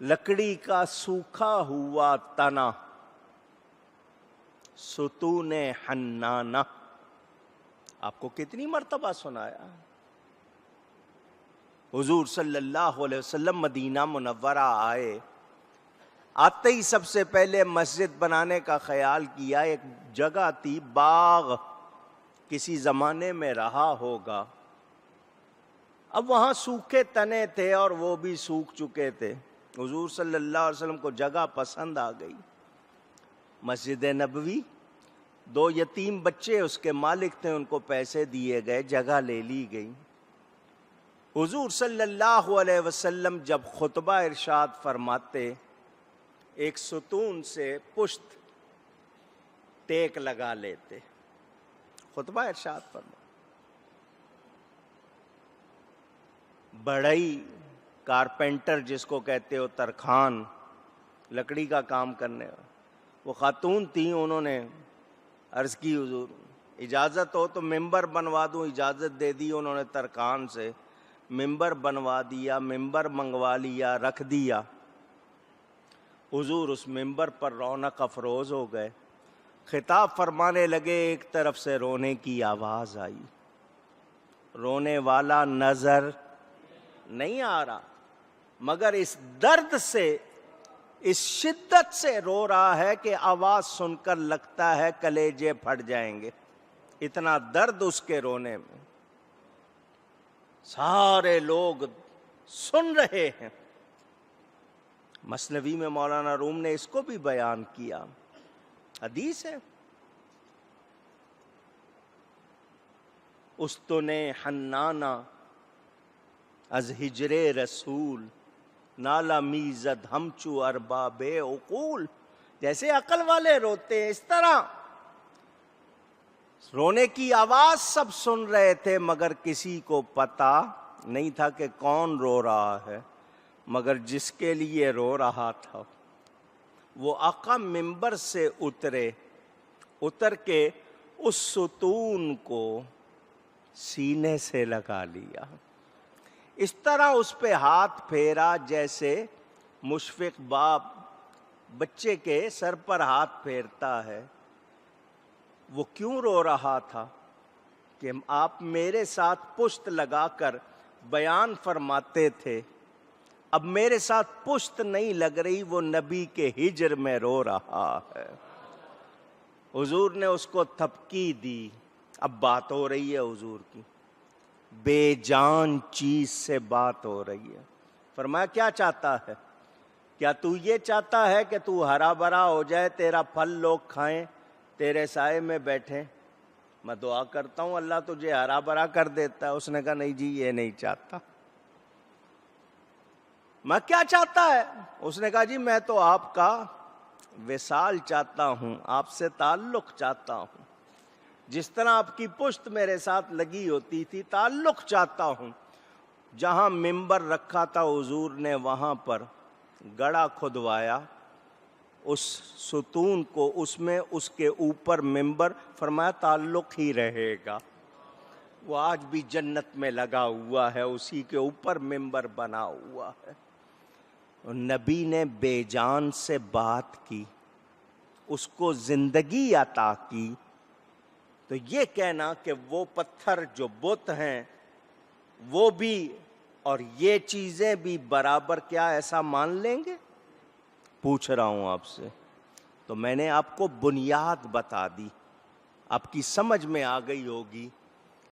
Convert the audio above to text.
لکڑی کا سوکھا ہوا تنا، ستون حنانہ. آپ کو کتنی مرتبہ سنایا. حضور صلی اللہ علیہ وسلم مدینہ منورہ آئے، آتے ہی سب سے پہلے مسجد بنانے کا خیال کیا. ایک جگہ تھی، باغ، کسی زمانے میں رہا ہوگا. اب وہاں سوکھے تنے تھے اور وہ بھی سوکھ چکے تھے. حضور صلی اللہ علیہ وسلم کو جگہ پسند آ گئی. مسجد نبوی، 2 یتیم بچے اس کے مالک تھے، ان کو پیسے دیے گئے، جگہ لے لی گئی. حضور صلی اللہ علیہ وسلم جب خطبہ ارشاد فرماتے، ایک ستون سے پشت ٹیک لگا لیتے. خطبہ ارشاد فرما، بڑھئی کارپینٹر جس کو کہتے ہو، ترخان، لکڑی کا کام کرنے، وہ خاتون تھیں. انہوں نے عرض کی حضور اجازت ہو تو ممبر بنوا دوں. اجازت دے دی انہوں نے ترخان سے، ممبر بنوا دیا، ممبر منگوا لیا، رکھ دیا. حضور اس ممبر پر رونق افروز ہو گئے، خطاب فرمانے لگے. ایک طرف سے رونے کی آواز آئی، رونے والا نظر نہیں آ رہا، مگر اس درد سے، اس شدت سے رو رہا ہے کہ آواز سن کر لگتا ہے کلیجے پھٹ جائیں گے. اتنا درد اس کے رونے میں. سارے لوگ سن رہے ہیں. مثنوی میں مولانا روم نے اس کو بھی بیان کیا، حدیث ہے. استن حنانہ از ہجر رسول، نالا میزد ہمچو ارباب عقول. جیسے عقل والے روتے ہیں اس طرح رونے کی آواز سب سن رہے تھے، مگر کسی کو پتا نہیں تھا کہ کون رو رہا ہے. مگر جس کے لیے رو رہا تھا وہ آقا ممبر سے اترے، اتر کے اس ستون کو سینے سے لگا لیا. اس طرح اس پہ ہاتھ پھیرا جیسے مشفق باپ بچے کے سر پر ہاتھ پھیرتا ہے. وہ کیوں رو رہا تھا کہ آپ میرے ساتھ پشت لگا کر بیان فرماتے تھے، اب میرے ساتھ پشت نہیں لگ رہی، وہ نبی کے ہجر میں رو رہا ہے. حضور نے اس کو تھپکی دی. اب بات ہو رہی ہے حضور کی، بے جان چیز سے بات ہو رہی ہے. فرمایا کیا چاہتا ہے؟ کیا تو یہ چاہتا ہے کہ تو ہرا بھرا ہو جائے، تیرا پھل لوگ کھائیں، تیرے سائے میں بیٹھیں؟ میں دعا کرتا ہوں اللہ تجھے ہرا بھرا کر دیتا ہے. اس نے کہا نہیں جی، یہ نہیں چاہتا. میں کیا چاہتا ہے؟ اس نے کہا جی میں تو آپ کا وصال چاہتا ہوں، آپ سے تعلق چاہتا ہوں. جس طرح آپ کی پشت میرے ساتھ لگی ہوتی تھی، تعلق چاہتا ہوں. جہاں ممبر رکھا تھا حضور نے وہاں پر گڑھا کھدوایا، اس ستون کو، اس میں اس کے اوپر ممبر. فرمایا تعلق ہی رہے گا. وہ آج بھی جنت میں لگا ہوا ہے، اسی کے اوپر ممبر بنا ہوا ہے. نبی نے بے جان سے بات کی، اس کو زندگی عطا کی. تو یہ کہنا کہ وہ پتھر جو بت ہیں وہ بھی اور یہ چیزیں بھی برابر، کیا ایسا مان لیں گے؟ پوچھ رہا ہوں آپ سے. تو میں نے آپ کو بنیاد بتا دی، آپ کی سمجھ میں آ گئی ہوگی